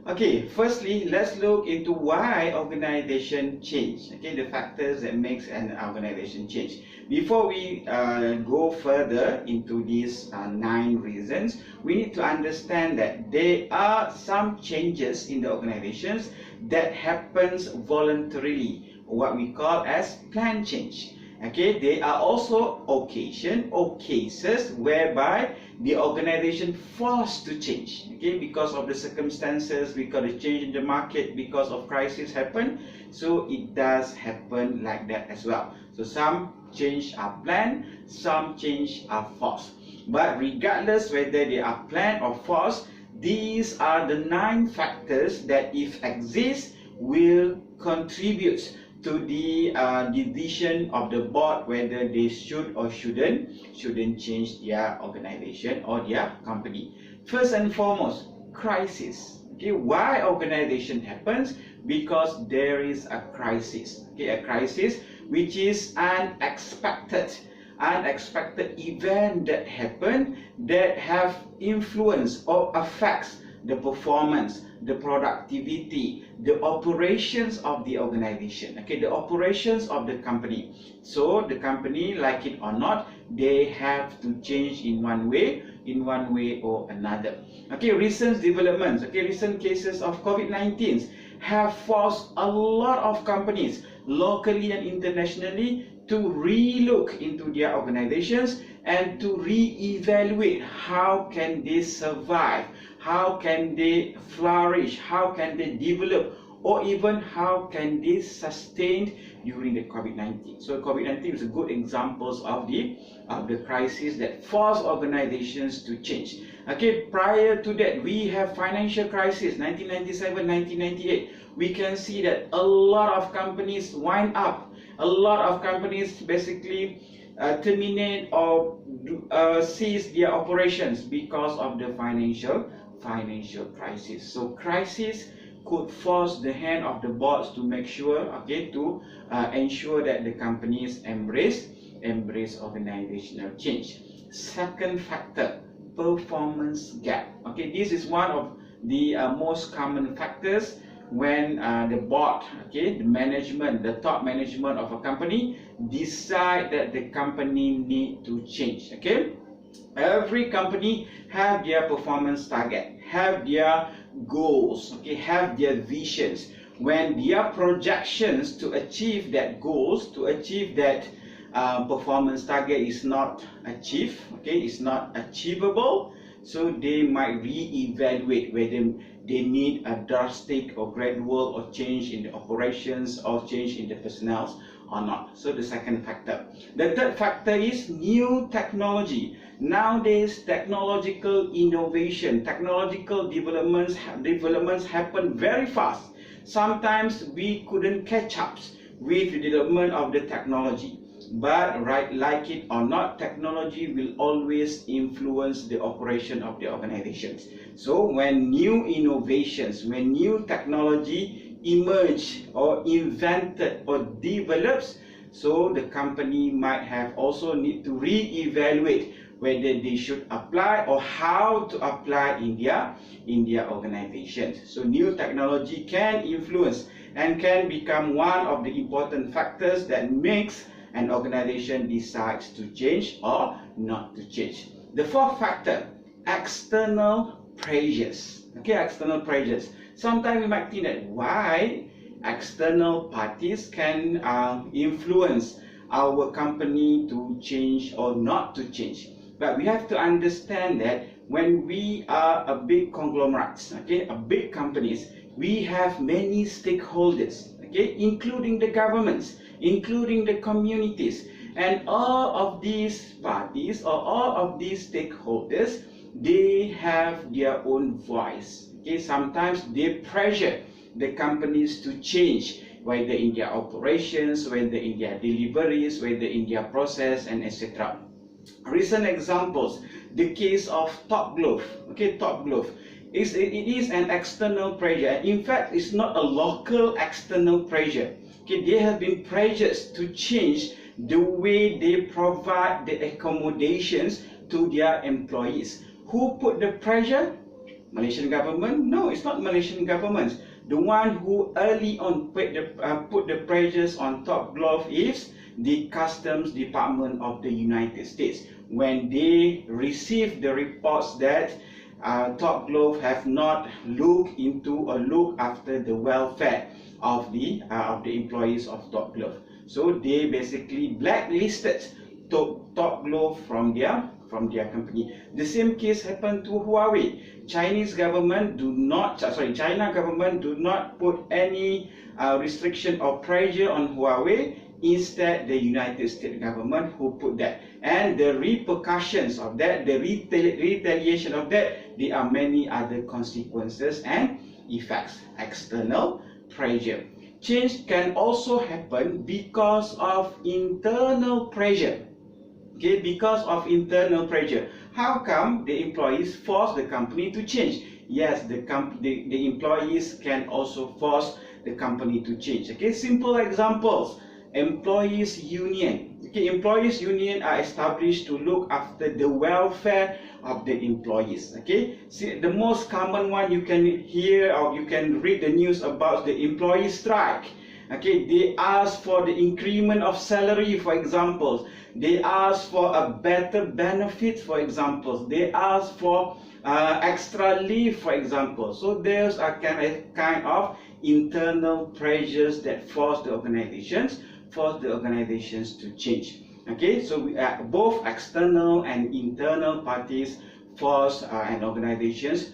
Okay, firstly, let's look into why organization change. Okay, the factors that makes an organization change. Before we go further into these 9 reasons, we need to understand that there are some changes in the organizations that happens voluntarily, what we call as planned change. Okay, there are also occasion or cases whereby the organization forced to change, okay, because of the circumstances, because of change in the market, because of crisis happen. So it does happen like that as well. So some change are planned, some change are forced. But regardless whether they are planned or forced, these are the 9 factors that, if exist, will contribute to the decision of the board whether they should or shouldn't change their organization or their company. First and foremost, crisis. Okay, why organization happens? Because there is a crisis. Okay, a crisis which is unexpected event that happen that have influence or affects the performance, the productivity, the operations of the organization, okay, the operations of the company. So the company, like it or not, they have to change in one way or another. Okay, recent developments, okay, recent cases of COVID-19 have forced a lot of companies, locally and internationally, to relook into their organizations and to re-evaluate how can they survive, how can they flourish, how can they develop, or even how can they sustain during the COVID-19. So COVID-19 is a good examples of the crisis that force organizations to change. Okay, prior to that, we have financial crisis, 1997, 1998. We can see that a lot of companies wind up. A lot of companies basically terminate or cease their operations because of the financial crisis. So crisis could force the hand of the boards to make sure, okay, to ensure that the companies embrace organizational change. Second factor, performance gap. Okay, this is one of the most common factors when the board, okay, the management, the top management of a company decide that the company need to change. Okay, every company have their performance target, have their goals, okay, have their visions. When their projections to achieve that goals, to achieve that performance target is not achieved, okay, it's not achievable, so they might re-evaluate whether they need a drastic or gradual or change in the operations or change in the personnel or not. So the second factor. The third factor is new technology. Nowadays, technological innovation, technological developments happen very fast. Sometimes we couldn't catch up with the development of the technology. But right, like it or not, technology will always influence the operation of the organizations. So when new innovations, when new technology emerge or invented or develops, so the company might have also need to re-evaluate whether they should apply or how to apply in their organizations. So new technology can influence and can become one of the important factors that makes an organization decides to change or not to change. The fourth factor, external pressures. Okay, external pressures. Sometimes we might think that why external parties can influence our company to change or not to change. But we have to understand that when we are a big conglomerates, okay, a big companies, we have many stakeholders, okay, including the governments, including the communities, and all of these parties or all of these stakeholders, they have their own voice. Okay, sometimes they pressure the companies to change, whether in their operations, whether in their deliveries, whether in their process, and etc. Recent examples, the case of Top Glove. Okay, Top Glove. It is an external pressure. In fact, it's not a local external pressure. Okay, there have been pressures to change the way they provide the accommodations to their employees. Who put the pressure? Malaysian government? No, it's not Malaysian government. The one who early on put the pressures on Top Glove is the Customs Department of the United States. When they received the reports that Top Glove have not looked into or looked after the welfare of the employees of Top Glove, so they basically blacklisted Top Glove from their company. The same case happened to Huawei. China government do not put any restriction or pressure on Huawei. Instead, the United States government who put that, and the repercussions of that, the retaliation of that, there are many other consequences and effects. External pressure. Change can also happen because of internal pressure. Okay, because of internal pressure. How come the employees force the company to change? Yes, the employees can also force the company to change. Okay, simple examples. Employees union. Okay, employees union are established to look after the welfare of the employees. Okay, see, the most common one you can hear or you can read the news about the employee strike. Okay, they ask for the increment of salary, for example. They ask for a better benefit, for example. They ask for extra leave, for example. So those are kind of internal pressures that force the organizations to change. Okay, so both external and internal parties force organizations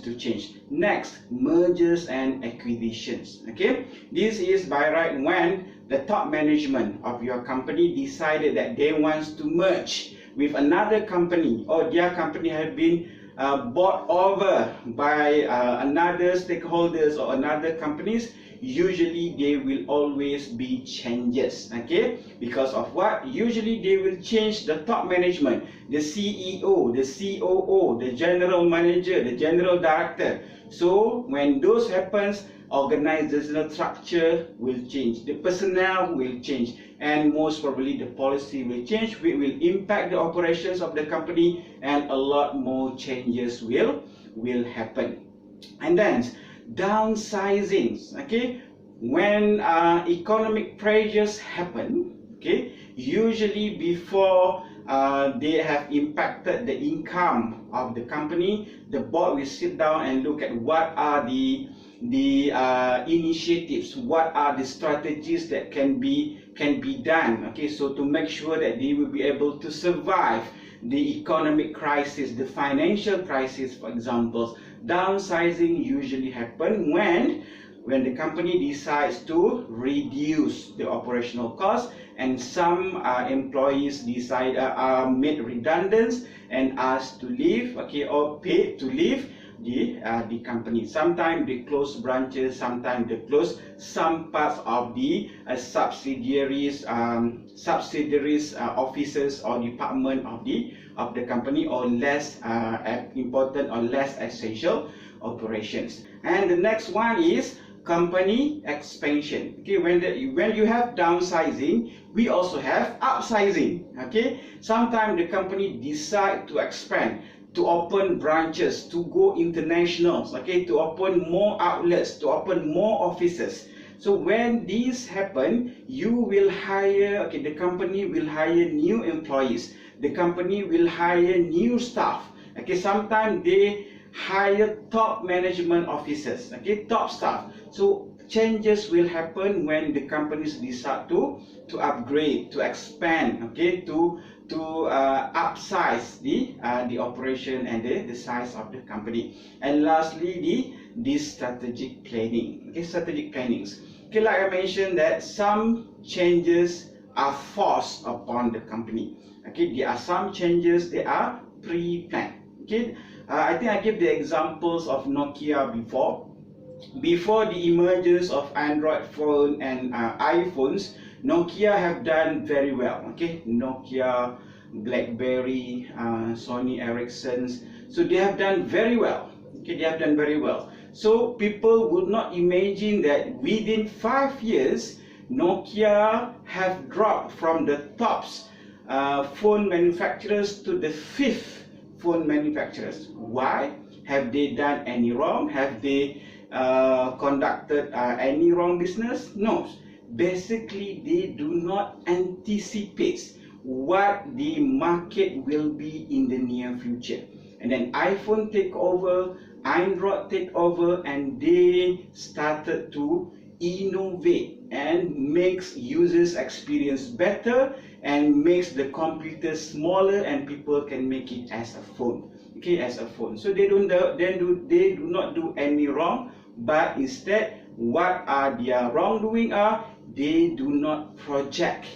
to change. Next, mergers and acquisitions. Okay, this is by right when the top management of your company decided that they want to merge with another company, or their company have been bought over by another stakeholders or another companies. Usually there will always be changes. Okay, because of what? Usually they will change the top management, the CEO, the COO, the general manager, the general director. So when those happens, organizational structure will change, the personnel will change, and most probably the policy will change, which will impact the operations of the company, and a lot more changes will happen. And then downsizings. Okay, when economic pressures happen, okay, usually before they have impacted the income of the company, the board will sit down and look at what are the initiatives, what are the strategies that can be done. Okay, so to make sure that they will be able to survive the economic crisis, the financial crisis, for example. Downsizing usually happen when the company decides to reduce the operational cost, and some employees are made redundant and asked to leave, okay, or paid to leave the company. Sometimes they close branches, sometimes they close some parts of the subsidiaries offices or department of the company, or less important or less essential operations. And the next one is company expansion. Okay, when you have downsizing, we also have upsizing. Okay, sometimes the company decide to expand, to open branches, to go international, okay, to open more outlets, to open more offices. So when this happen, you will hire, okay, the company will hire new employees, the company will hire new staff. Okay, sometimes they hire top management officers, okay, top staff. So changes will happen when the companies decide to upgrade, to expand, okay, to upsize the operation and the size of the company. And lastly, the strategic planning. Okay, strategic plannings. Okay, like I mentioned that some changes are forced upon the company. Okay, there are some changes that are pre-planned. Okay, I think I gave the examples of Nokia before. Before the emergence of Android phone and iPhones, Nokia have done very well. Okay, Nokia, BlackBerry, Sony Ericsson's, so they have done very well. Okay, they have done very well. So people would not imagine that within 5 years, Nokia have dropped from the tops phone manufacturers to the 5th phone manufacturers. Why? Have they done any wrong? Have they conducted any wrong business? No. Basically, they do not anticipate what the market will be in the near future. And then iPhone take over, Android take over, and they started to innovate and makes users experience better and makes the computer smaller and people can make it as a phone. Okay, as a phone. So they do not do any wrong, but instead what are their wrongdoing are they do not project.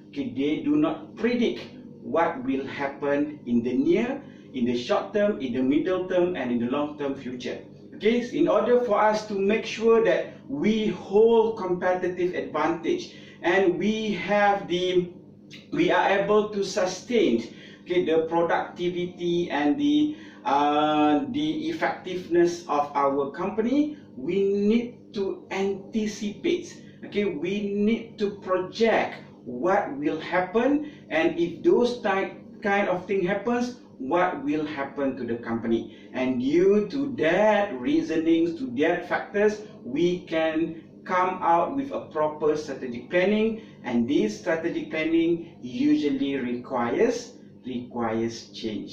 Okay, they do not predict what will happen in the near, in the short term, in the middle term, and in the long term future. Okay, in order for us to make sure that we hold competitive advantage and we are able to sustain, okay, the productivity and the effectiveness of our company, we need to anticipate. Okay, we need to project what will happen, and if those kind of thing happens, what will happen to the company. And due to that reasonings, to that factors, we can come out with a proper strategic planning, and this strategic planning usually requires change.